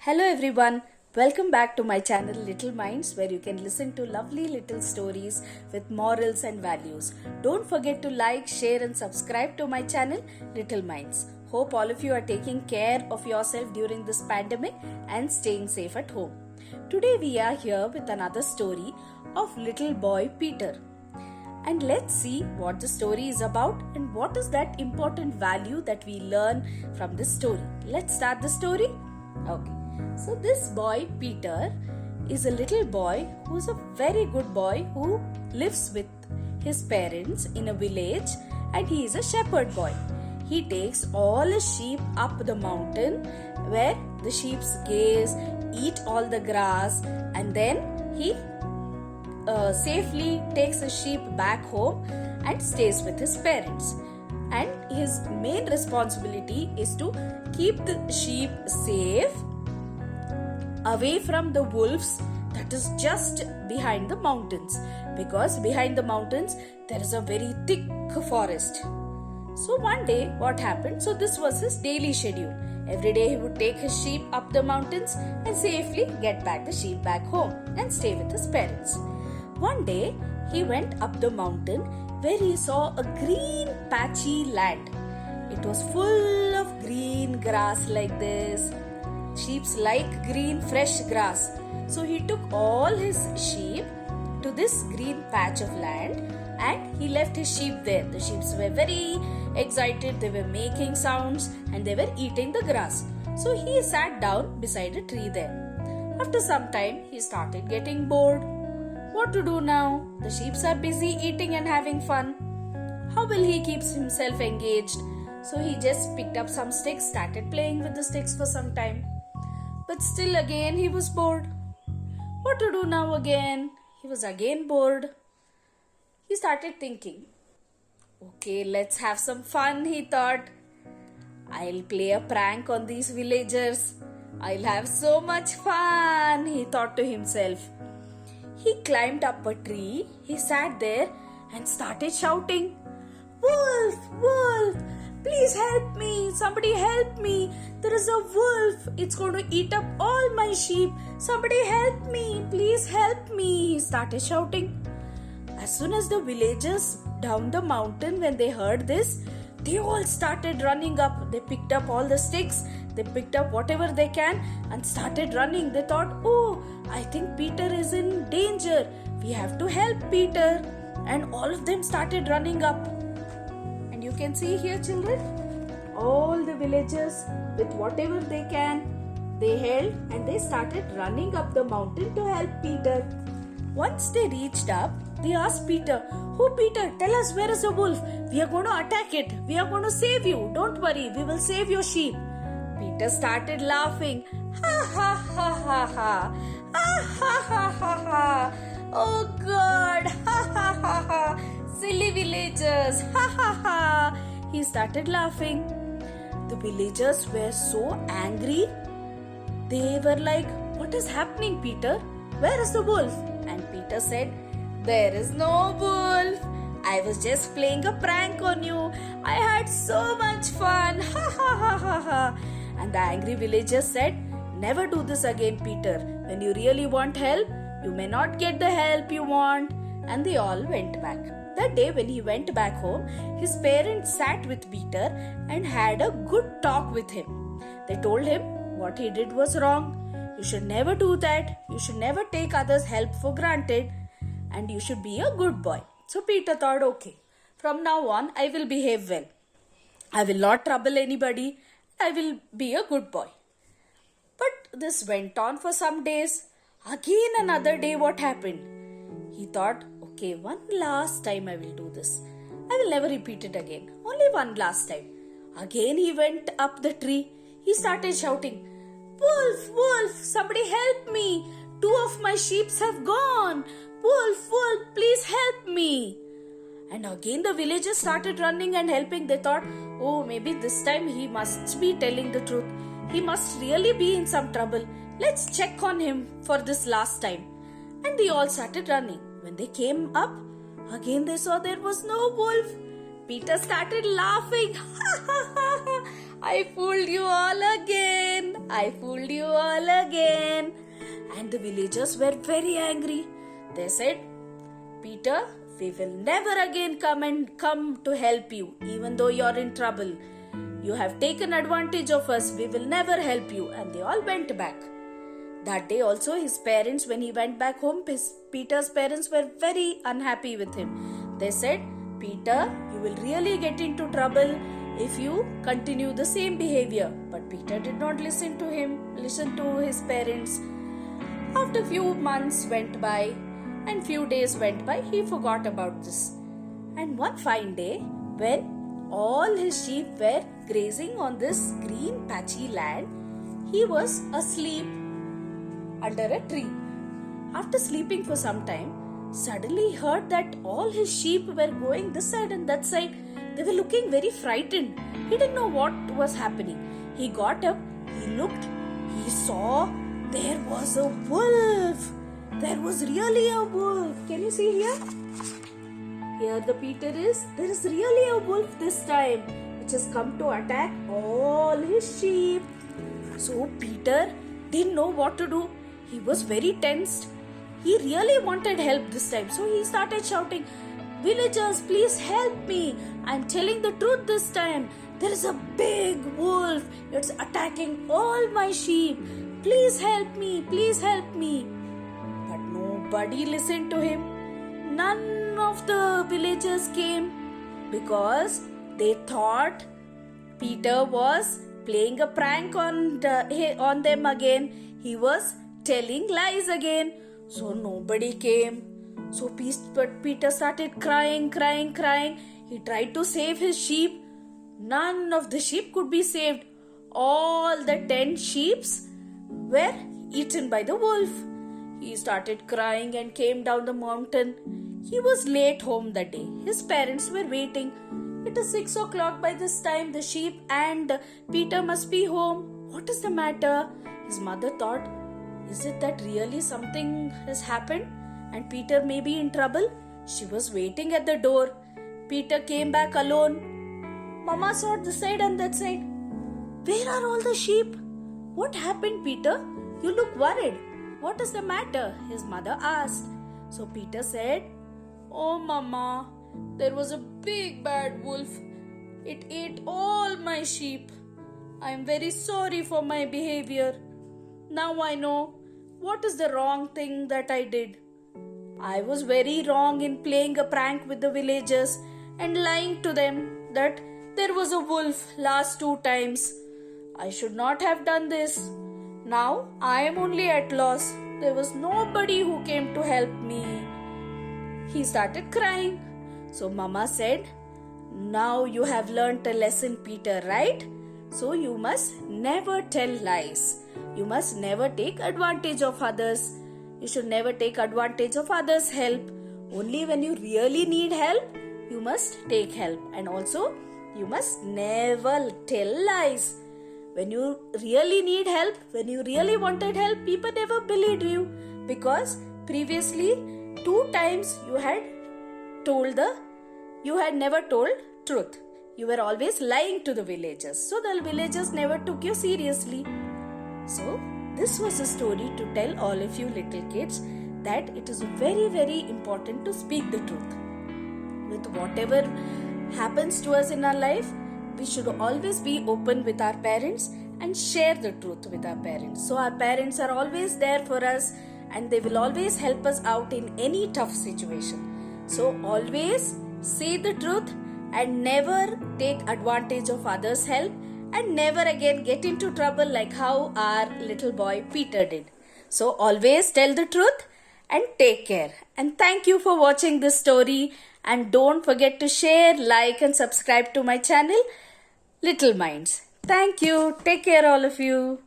Hello everyone, welcome back to my channel Little Minds, where you can listen to lovely little stories with morals and values. Don't forget to like, share and subscribe to my channel Little Minds. Hope all of you are taking care of yourself during this pandemic and staying safe at home. Today we are here with another story of little boy Peter. And let's see what the story is about and what is that important value that we learn from this story. Let's start the story. Okay. So this boy Peter is a little boy who is a very good boy who lives with his parents in a village, and he is a shepherd boy. He takes all his sheep up the mountain where the sheep graze, eat all the grass, and then he safely takes his sheep back home and stays with his parents. And his main responsibility is to keep the sheep safe away from the wolves that is just behind the mountains, because behind the mountains there is a very thick forest. So one day what happened, so this was his daily schedule. Every day he would take his sheep up the mountains and safely get back the sheep back home and stay with his parents. One day he went up the mountain where he saw a green patchy land. It was full of green grass like this. Sheep like green fresh grass. So he took all his sheep to this green patch of land and he left his sheep there. The sheep were very excited, they were making sounds and they were eating the grass. So he sat down beside a tree there. After some time he started getting bored. What to do now? The sheep are busy eating and having fun. How will he keep himself engaged? So he just picked up some sticks, started playing with the sticks for some time. But still again he was bored. What to do now again? He was again bored. He started thinking, okay, let's have some fun, he thought. I'll play a prank on these villagers. I'll have so much fun, he thought to himself. He climbed up a tree, he sat there and started shouting, "Wolf, wolf, please help me, somebody help me. There is a wolf, it's going to eat up all my sheep. Somebody help me, please help me," he started shouting. As soon as the villagers down the mountain, when they heard this, they all started running up. They picked up all the sticks, they picked up whatever they can and started running. They thought, oh, I think Peter is in danger. We have to help Peter. And all of them started running up. And you can see here, children, all the villagers with whatever they can, they held and they started running up the mountain to help Peter. Once they reached up, they asked Peter, "Oh Peter, tell us, where is the wolf? We are going to attack it. We are going to save you. Don't worry, we will save your sheep." Peter started laughing. Ha ha ha ha ha. Ha ha ha ha ha. Oh God. Ha ha ha ha. Silly villagers. Ha ha ha. He started laughing. The villagers were so angry. They were like, "What is happening, Peter? Where is the wolf?" And Peter said, "There is no wolf. I was just playing a prank on you. I had so much fun. Ha ha ha ha ha." And the angry villagers said, "Never do this again, Peter. When you really want help, you may not get the help you want." And they all went back. That day when he went back home, his parents sat with Peter and had a good talk with him. They told him what he did was wrong. You should never do that. You should never take others' help for granted. And you should be a good boy. So Peter thought, okay, from now on I will behave well. I will not trouble anybody. I will be a good boy. But this went on for some days. Again another day, what happened? He thought, okay, one last time I will do this. I will never repeat it again. Only one last time. Again he went up the tree. He started shouting, "Wolf, wolf, somebody help me. 2 of my sheep have gone. Wolf, wolf, please help me." And again the villagers started running and helping. They thought, oh, maybe this time he must be telling the truth. He must really be in some trouble. Let's check on him for this last time. And they all started running. When they came up, again they saw there was no wolf. Peter started laughing. "I fooled you all again. I fooled you all again. And the villagers were very angry. They said, Peter, we will never again come to help you, even though you're in trouble. You have taken advantage of us. We will never help you. And they all went back. That day also his parents, when he went back home, Peter's parents were very unhappy with him. They said, Peter, you will really get into trouble if you continue the same behavior. But Peter did not listen to his parents. After few months went by and few days went by, he forgot about this. And one fine day, when all his sheep were grazing on this green patchy land, he was asleep under a tree. After sleeping for some time, suddenly he heard that all his sheep were going this side and that side. They were looking very frightened. He didn't know what was happening. He got up, he looked, he saw there was a wolf. There was really a wolf. Can you see here? Here the Peter is. There is really a wolf this time, which has come to attack all his sheep. So Peter didn't know what to do. He was very tensed. He really wanted help this time. So he started shouting, Villagers, please help me. I'm telling the truth this time. There is a big wolf. It's attacking all my sheep. Please help me. Please help me. But nobody listened to him. None of the villagers came because they thought Peter was playing a prank on them again. He was telling lies again. So nobody came. So Peter started crying. He tried to save his sheep. None of the sheep could be saved. All the 10 sheep were eaten by the wolf. He started crying and came down the mountain. He was late home that day. His parents were waiting. It is 6 o'clock by this time. The sheep and Peter must be home. What is the matter? His mother thought, is it that really something has happened and Peter may be in trouble? She was waiting at the door. Peter came back alone. Mama saw this side and that side. Where are all the sheep? What happened, Peter? You look worried. What is the matter? His mother asked. So Peter said, Oh Mama, there was a big bad wolf. It ate all my sheep. I am very sorry for my behavior. Now I know what is the wrong thing that I did. I was very wrong in playing a prank with the villagers and lying to them that there was a wolf last 2 times. I should not have done this. Now I am only at loss. There was nobody who came to help me. He started crying. So Mama said, now you have learnt a lesson, Peter, right? So you must never tell lies. You must never take advantage of others. You should never take advantage of others' help. Only when you really need help, you must take help. And also, you must never tell lies. When you really need help, when you really wanted help, people never believed you. Because previously, 2 times you had never told truth. You were always lying to the villagers. So the villagers never took you seriously. So this was a story to tell all of you little kids that it is very, very important to speak the truth. With whatever happens to us in our life, we should always be open with our parents and share the truth with our parents. So our parents are always there for us and they will always help us out in any tough situation. So always say the truth and never take advantage of others' help and never again get into trouble like how our little boy Peter did. So always tell the truth and take care. And thank you for watching this story. And don't forget to share, like and subscribe to my channel, Little Minds. Thank you. Take care all of you.